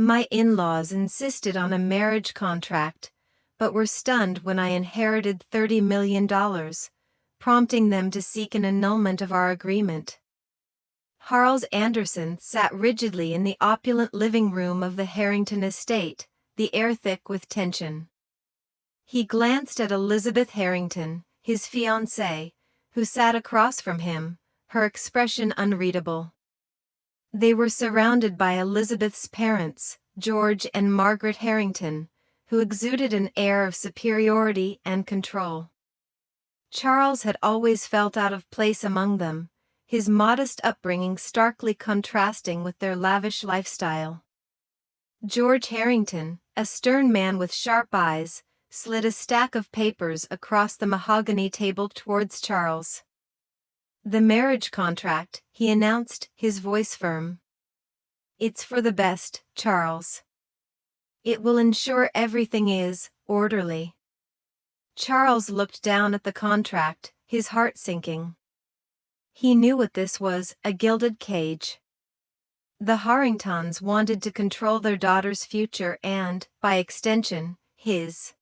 My in-laws insisted on a marriage contract, but were stunned when I inherited $30 million, prompting them to seek an annulment of our agreement. Harles Anderson sat rigidly in the opulent living room of the Harrington estate, the air thick with tension. He glanced at Elizabeth Harrington, his fiancée, who sat across from him, her expression unreadable. They were surrounded by Elizabeth's parents, George and Margaret Harrington, who exuded an air of superiority and control. Charles had always felt out of place among them, his modest upbringing starkly contrasting with their lavish lifestyle. George Harrington, a stern man with sharp eyes, slid a stack of papers across the mahogany table towards Charles. "The marriage contract," he announced, his voice firm. "It's for the best, Charles. It will ensure everything is orderly." Charles looked down at the contract, his heart sinking. He knew what this was, a gilded cage. The Harringtons wanted to control their daughter's future and, by extension, his.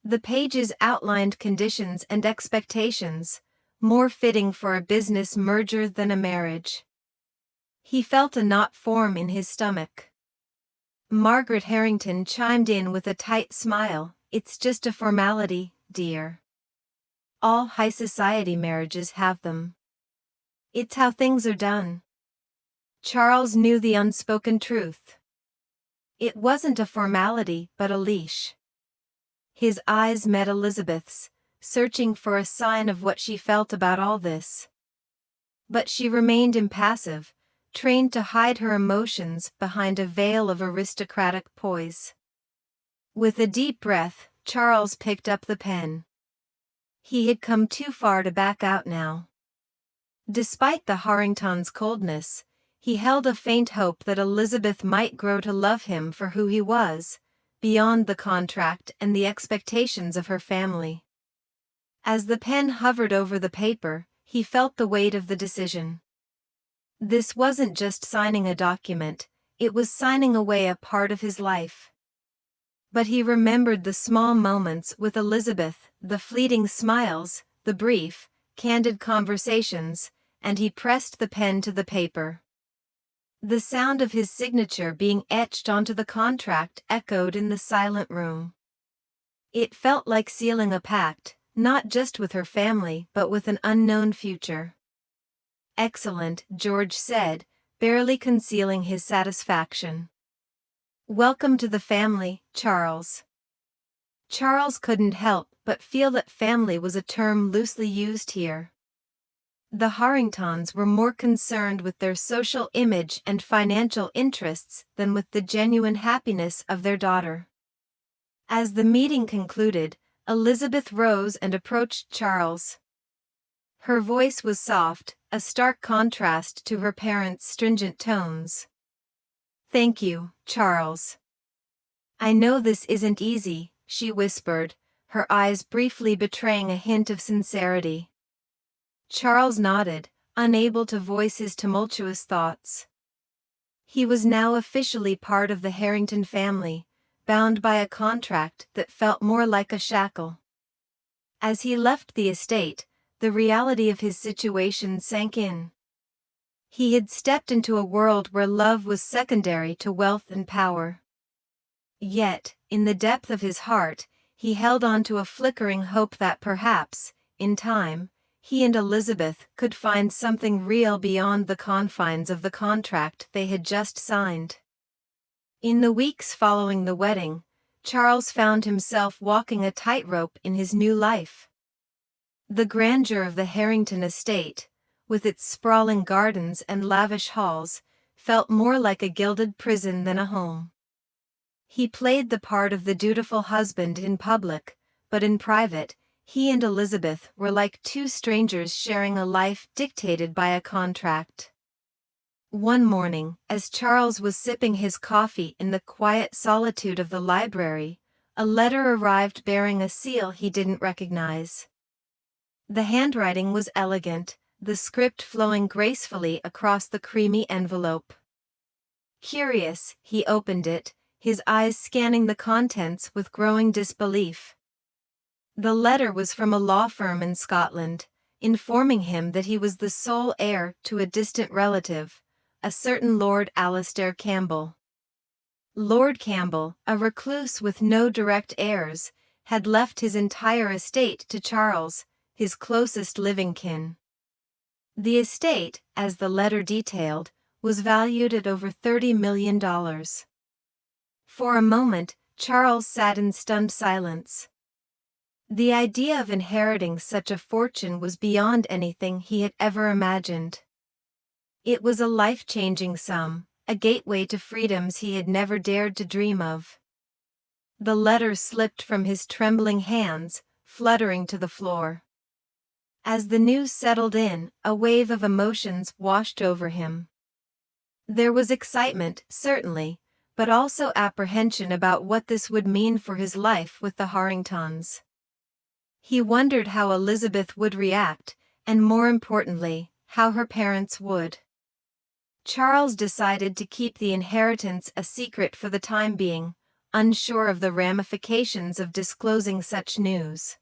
The pages outlined conditions and expectations, more fitting for a business merger than a marriage. He felt a knot form in his stomach. Margaret Harrington chimed in with a tight smile, "It's just a formality, dear. All high society marriages have them. It's how things are done." Charles knew the unspoken truth. It wasn't a formality but a leash. His eyes met Elizabeth's, searching for a sign of what she felt about all this. But she remained impassive, trained to hide her emotions behind a veil of aristocratic poise. With a deep breath, Charles picked up the pen. He had come too far to back out now. Despite the Harringtons' coldness, he held a faint hope that Elizabeth might grow to love him for who he was, beyond the contract and the expectations of her family. As the pen hovered over the paper, he felt the weight of the decision. This wasn't just signing a document, it was signing away a part of his life. But he remembered the small moments with Elizabeth, the fleeting smiles, the brief, candid conversations, and he pressed the pen to the paper. The sound of his signature being etched onto the contract echoed in the silent room. It felt like sealing a pact, not just with her family but with an unknown future. "Excellent," George said, barely concealing his satisfaction. "Welcome to the family, Charles." Charles couldn't help but feel that family was a term loosely used here. The Harringtons were more concerned with their social image and financial interests than with the genuine happiness of their daughter. As the meeting concluded, Elizabeth rose and approached Charles. Her voice was soft, a stark contrast to her parents' stringent tones. "Thank you, Charles. I know this isn't easy," she whispered, her eyes briefly betraying a hint of sincerity. Charles nodded, unable to voice his tumultuous thoughts. He was now officially part of the Harrington family, bound by a contract that felt more like a shackle. As he left the estate, the reality of his situation sank in. He had stepped into a world where love was secondary to wealth and power. Yet, in the depth of his heart, he held on to a flickering hope that perhaps, in time, he and Elizabeth could find something real beyond the confines of the contract they had just signed. In the weeks following the wedding, Charles found himself walking a tightrope in his new life. The grandeur of the Harrington estate, with its sprawling gardens and lavish halls, felt more like a gilded prison than a home. He played the part of the dutiful husband in public, but in private, he and Elizabeth were like two strangers sharing a life dictated by a contract. One morning, as Charles was sipping his coffee in the quiet solitude of the library, a letter arrived bearing a seal he didn't recognize. The handwriting was elegant, the script flowing gracefully across the creamy envelope. Curious, he opened it, his eyes scanning the contents with growing disbelief. The letter was from a law firm in Scotland, informing him that he was the sole heir to a distant relative, a certain Lord Alastair Campbell. Lord Campbell, a recluse with no direct heirs, had left his entire estate to Charles, his closest living kin. The estate, as the letter detailed, was valued at over $30 million. For a moment, Charles sat in stunned silence. The idea of inheriting such a fortune was beyond anything he had ever imagined. It was a life-changing sum, a gateway to freedoms he had never dared to dream of. The letter slipped from his trembling hands, fluttering to the floor. As the news settled in, a wave of emotions washed over him. There was excitement, certainly, but also apprehension about what this would mean for his life with the Harringtons. He wondered how Elizabeth would react, and more importantly, how her parents would. Charles decided to keep the inheritance a secret for the time being, unsure of the ramifications of disclosing such news.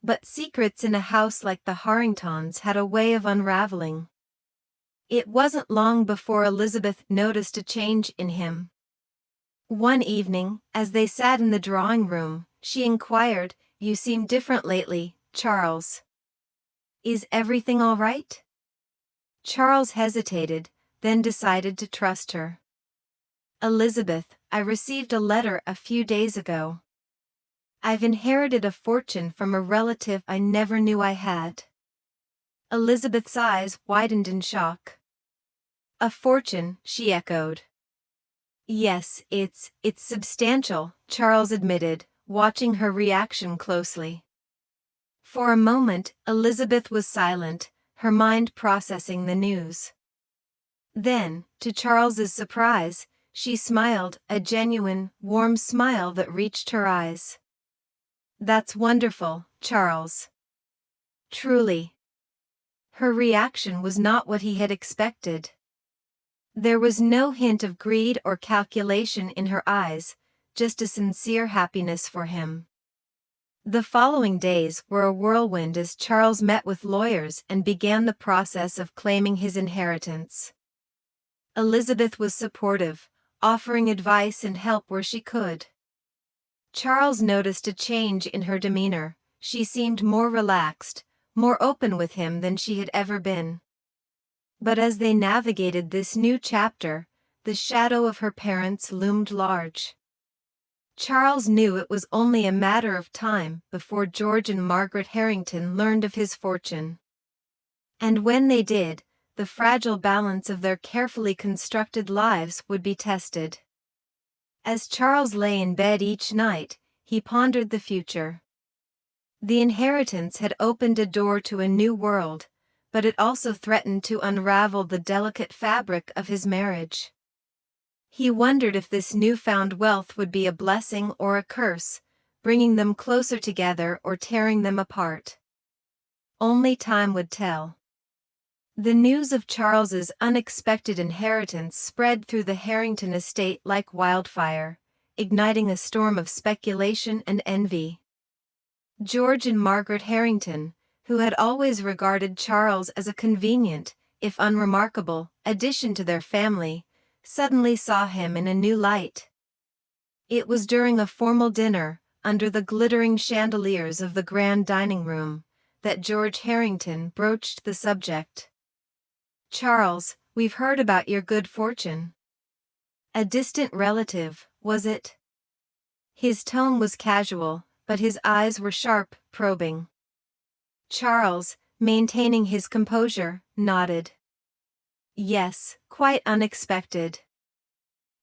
But secrets in a house like the Harringtons had a way of unraveling. It wasn't long before Elizabeth noticed a change in him. One evening, as they sat in the drawing room, she inquired, "You seem different lately, Charles. Is everything all right?" Charles hesitated, then decided to trust her. "Elizabeth, I received a letter a few days ago. I've inherited a fortune from a relative I never knew I had." Elizabeth's eyes widened in shock. "A fortune," she echoed. "Yes, it's substantial," Charles admitted, watching her reaction closely. For a moment, Elizabeth was silent, her mind processing the news. Then, to Charles's surprise, she smiled, a genuine, warm smile that reached her eyes. "That's wonderful, Charles. Truly." Her reaction was not what he had expected. There was no hint of greed or calculation in her eyes, just a sincere happiness for him. The following days were a whirlwind as Charles met with lawyers and began the process of claiming his inheritance. Elizabeth was supportive, offering advice and help where she could. Charles noticed a change in her demeanor. She seemed more relaxed, more open with him than she had ever been. But as they navigated this new chapter, the shadow of her parents loomed large. Charles knew it was only a matter of time before George and Margaret Harrington learned of his fortune. And when they did, the fragile balance of their carefully constructed lives would be tested. As Charles lay in bed each night, he pondered the future. The inheritance had opened a door to a new world, but it also threatened to unravel the delicate fabric of his marriage. He wondered if this newfound wealth would be a blessing or a curse, bringing them closer together or tearing them apart. Only time would tell. The news of Charles's unexpected inheritance spread through the Harrington estate like wildfire, igniting a storm of speculation and envy. George and Margaret Harrington, who had always regarded Charles as a convenient, if unremarkable, addition to their family, suddenly saw him in a new light. It was during a formal dinner, under the glittering chandeliers of the grand dining room, that George Harrington broached the subject. "Charles, we've heard about your good fortune." A distant relative, was it? His tone was casual, but his eyes were sharp, probing. Charles, maintaining his composure, nodded. "Yes, quite unexpected."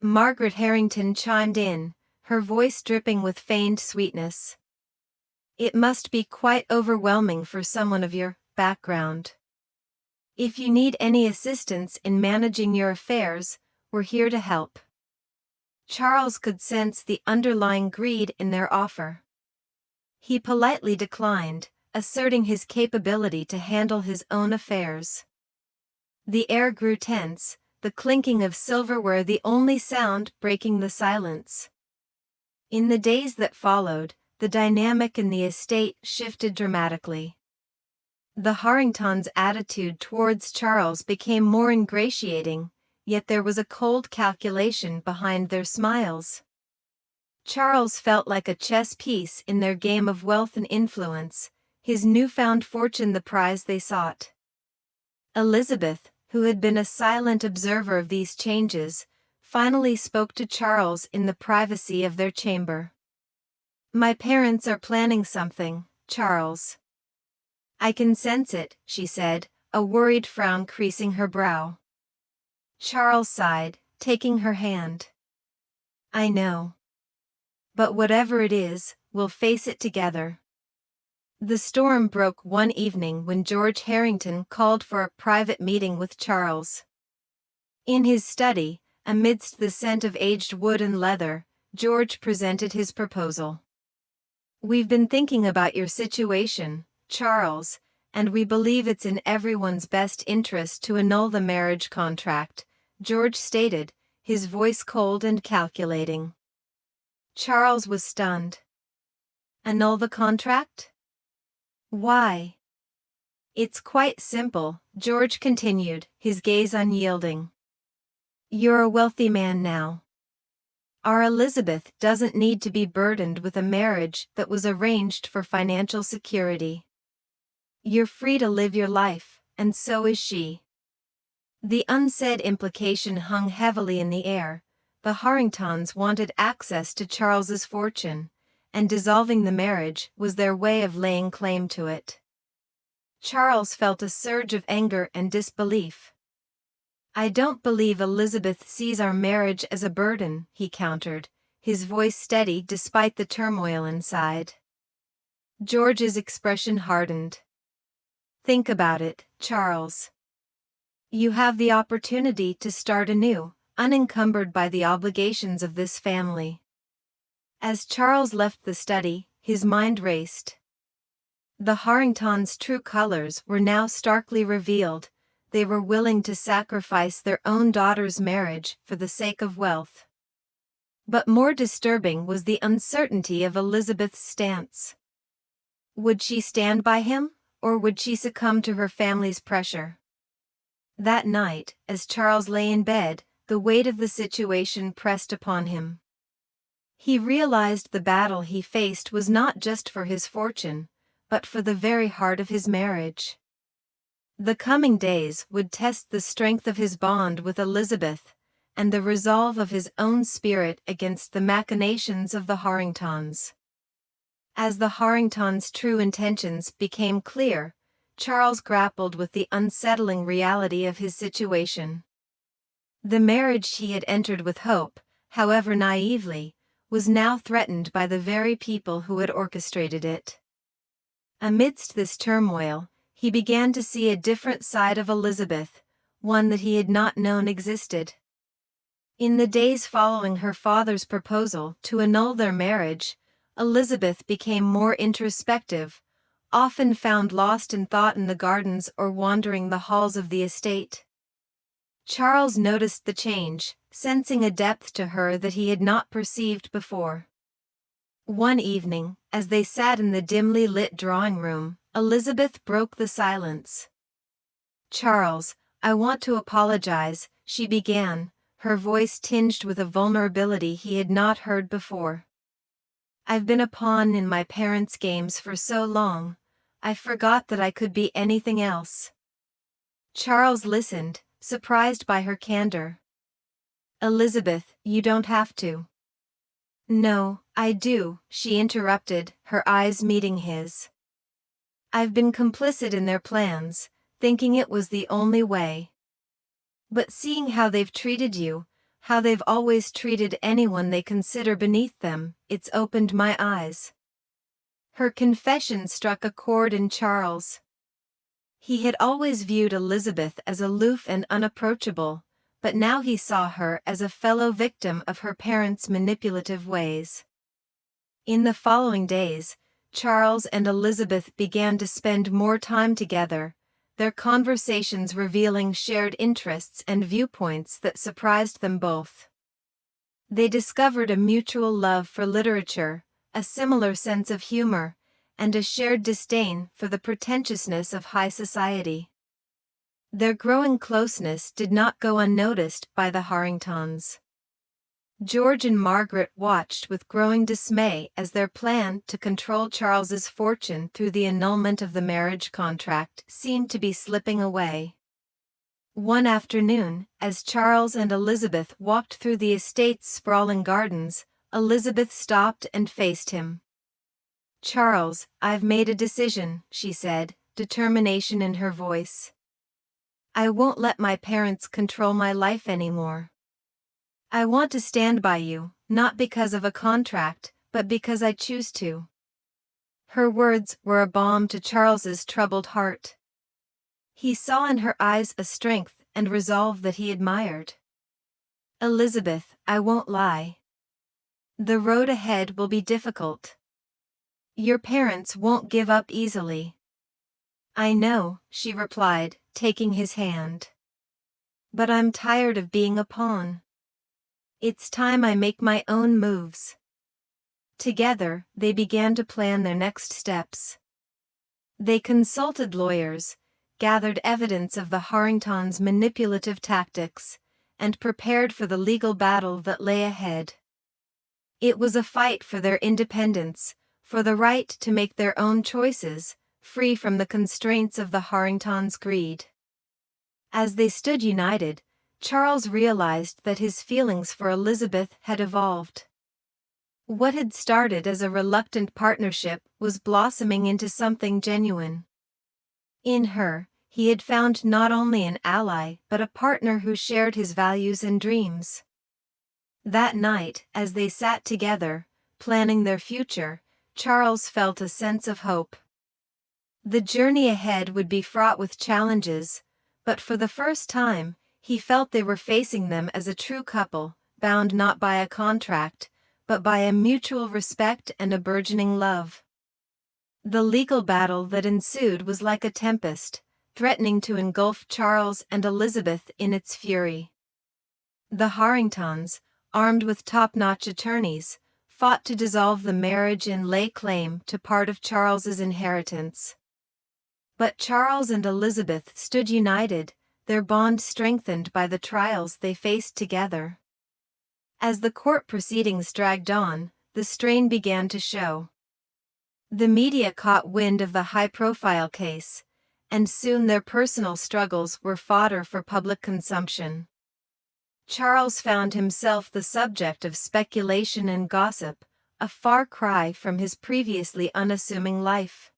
Margaret Harrington chimed in, her voice dripping with feigned sweetness. "It must be quite overwhelming for someone of your background. If you need any assistance in managing your affairs, we're here to help." Charles could sense the underlying greed in their offer. He politely declined, asserting his capability to handle his own affairs. The air grew tense, the clinking of silverware the only sound breaking the silence. In the days that followed, the dynamic in the estate shifted dramatically. The Harringtons' attitude towards Charles became more ingratiating, yet there was a cold calculation behind their smiles. Charles felt like a chess piece in their game of wealth and influence, his newfound fortune the prize they sought. Elizabeth, who had been a silent observer of these changes, finally spoke to Charles in the privacy of their chamber. "My parents are planning something, Charles." "I can sense it," she said, a worried frown creasing her brow. Charles sighed, taking her hand. "I know. But whatever it is, we'll face it together." The storm broke one evening when George Harrington called for a private meeting with Charles. In his study, amidst the scent of aged wood and leather, George presented his proposal. "We've been thinking about your situation, Charles, and we believe it's in everyone's best interest to annul the marriage contract," George stated, his voice cold and calculating. Charles was stunned. "Annul the contract? Why?" "It's quite simple," George continued, his gaze unyielding. "You're a wealthy man now. Our Elizabeth doesn't need to be burdened with a marriage that was arranged for financial security. You're free to live your life, and so is she." The unsaid implication hung heavily in the air. The Harringtons wanted access to Charles's fortune, and dissolving the marriage was their way of laying claim to it. Charles felt a surge of anger and disbelief. "I don't believe Elizabeth sees our marriage as a burden," he countered, his voice steady despite the turmoil inside. George's expression hardened. "Think about it, Charles. You have the opportunity to start anew, unencumbered by the obligations of this family." As Charles left the study, his mind raced. The Harringtons' true colors were now starkly revealed. They were willing to sacrifice their own daughter's marriage for the sake of wealth. But more disturbing was the uncertainty of Elizabeth's stance. Would she stand by him, or would she succumb to her family's pressure? That night, as Charles lay in bed, the weight of the situation pressed upon him. He realized the battle he faced was not just for his fortune, but for the very heart of his marriage. The coming days would test the strength of his bond with Elizabeth, and the resolve of his own spirit against the machinations of the Harringtons. As the Harringtons' true intentions became clear, Charles grappled with the unsettling reality of his situation. The marriage he had entered with hope, however naively, was now threatened by the very people who had orchestrated it. Amidst this turmoil, he began to see a different side of Elizabeth, one that he had not known existed. In the days following her father's proposal to annul their marriage, Elizabeth became more introspective, often found lost in thought in the gardens or wandering the halls of the estate. Charles noticed the change, sensing a depth to her that he had not perceived before. One evening, as they sat in the dimly lit drawing room, Elizabeth broke the silence. "Charles, I want to apologize," she began, her voice tinged with a vulnerability he had not heard before. "I've been a pawn in my parents' games for so long, I forgot that I could be anything else." Charles listened, surprised by her candor. "Elizabeth, you don't have to." "No, I do," she interrupted, her eyes meeting his. "I've been complicit in their plans, thinking it was the only way. But seeing how they've treated you, how they've always treated anyone they consider beneath them, it's opened my eyes." Her confession struck a chord in Charles. He had always viewed Elizabeth as aloof and unapproachable, but now he saw her as a fellow victim of her parents' manipulative ways. In the following days, Charles and Elizabeth began to spend more time together, their conversations revealing shared interests and viewpoints that surprised them both. They discovered a mutual love for literature, a similar sense of humor, and a shared disdain for the pretentiousness of high society. Their growing closeness did not go unnoticed by the Harringtons. George and Margaret watched with growing dismay as their plan to control Charles's fortune through the annulment of the marriage contract seemed to be slipping away. One afternoon, as Charles and Elizabeth walked through the estate's sprawling gardens, Elizabeth stopped and faced him. "Charles, I've made a decision," she said, determination in her voice. "I won't let my parents control my life anymore. I want to stand by you, not because of a contract, but because I choose to." Her words were a balm to Charles's troubled heart. He saw in her eyes a strength and resolve that he admired. "Elizabeth, I won't lie. The road ahead will be difficult. Your parents won't give up easily." "I know," she replied, taking his hand. "But I'm tired of being a pawn. It's time I make my own moves." Together, they began to plan their next steps. They consulted lawyers, gathered evidence of the Harringtons' manipulative tactics, and prepared for the legal battle that lay ahead. It was a fight for their independence, for the right to make their own choices, free from the constraints of the Harringtons' greed. As they stood united, Charles realized that his feelings for Elizabeth had evolved. What had started as a reluctant partnership was blossoming into something genuine. In her, he had found not only an ally but a partner who shared his values and dreams. That night, as they sat together, planning their future, Charles felt a sense of hope. The journey ahead would be fraught with challenges, but for the first time, he felt they were facing them as a true couple, bound not by a contract, but by a mutual respect and a burgeoning love. The legal battle that ensued was like a tempest, threatening to engulf Charles and Elizabeth in its fury. The Harringtons, armed with top-notch attorneys, fought to dissolve the marriage and lay claim to part of Charles's inheritance. But Charles and Elizabeth stood united, their bond strengthened by the trials they faced together. As the court proceedings dragged on, the strain began to show. The media caught wind of the high-profile case, and soon their personal struggles were fodder for public consumption. Charles found himself the subject of speculation and gossip, a far cry from his previously unassuming life.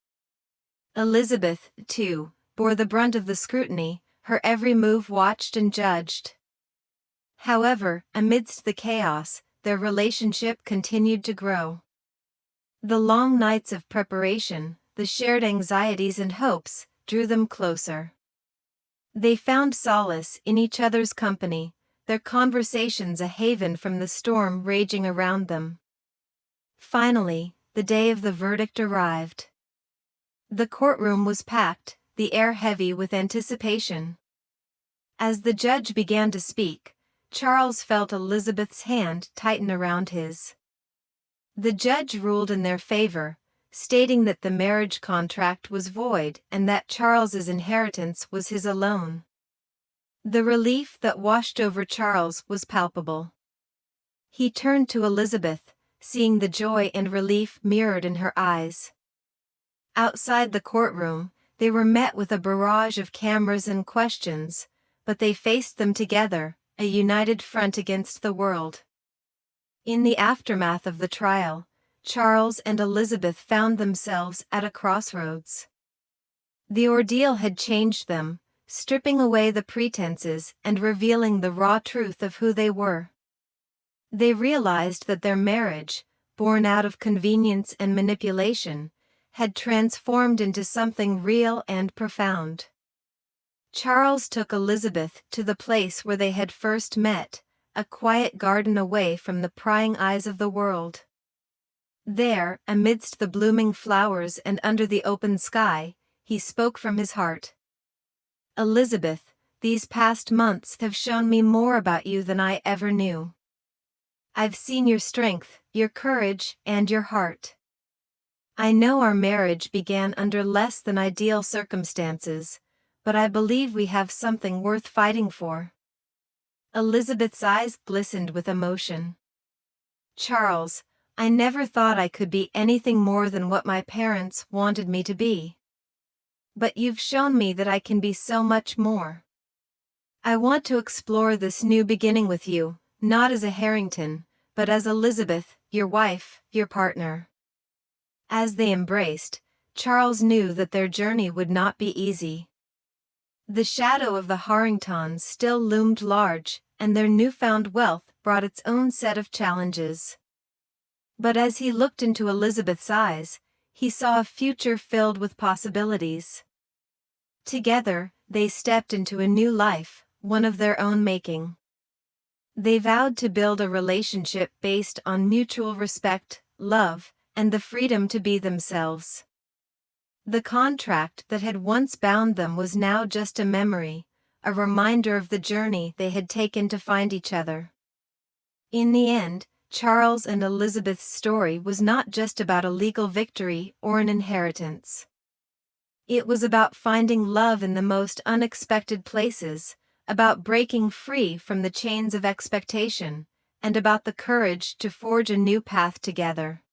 Elizabeth, too, bore the brunt of the scrutiny, her every move watched and judged. However, amidst the chaos, their relationship continued to grow. The long nights of preparation, the shared anxieties and hopes, drew them closer. They found solace in each other's company, their conversations a haven from the storm raging around them. Finally, the day of the verdict arrived. The courtroom was packed, the air heavy with anticipation. As the judge began to speak, Charles felt Elizabeth's hand tighten around his. The judge ruled in their favor, stating that the marriage contract was void and that Charles's inheritance was his alone. The relief that washed over Charles was palpable. He turned to Elizabeth, seeing the joy and relief mirrored in her eyes. Outside the courtroom, they were met with a barrage of cameras and questions, but they faced them together, a united front against the world. In the aftermath of the trial, Charles and Elizabeth found themselves at a crossroads. The ordeal had changed them, stripping away the pretenses and revealing the raw truth of who they were. They realized that their marriage, born out of convenience and manipulation, had transformed into something real and profound. Charles took Elizabeth to the place where they had first met, a quiet garden away from the prying eyes of the world. There, amidst the blooming flowers and under the open sky, he spoke from his heart. Elizabeth, these past months have shown me more about you than I ever knew. I've seen your strength, your courage, and your heart. I know our marriage began under less than ideal circumstances, but I believe we have something worth fighting for." Elizabeth's eyes glistened with emotion. "Charles, I never thought I could be anything more than what my parents wanted me to be. But you've shown me that I can be so much more. I want to explore this new beginning with you, not as a Harrington, but as Elizabeth, your wife, your partner." As they embraced, Charles knew that their journey would not be easy. The shadow of the Harringtons still loomed large, and their newfound wealth brought its own set of challenges. But as he looked into Elizabeth's eyes, he saw a future filled with possibilities. Together, they stepped into a new life, one of their own making. They vowed to build a relationship based on mutual respect, love, and the freedom to be themselves. The contract that had once bound them was now just a memory, a reminder of the journey they had taken to find each other. In the end, Charles and Elizabeth's story was not just about a legal victory or an inheritance. It was about finding love in the most unexpected places, about breaking free from the chains of expectation, and about the courage to forge a new path together.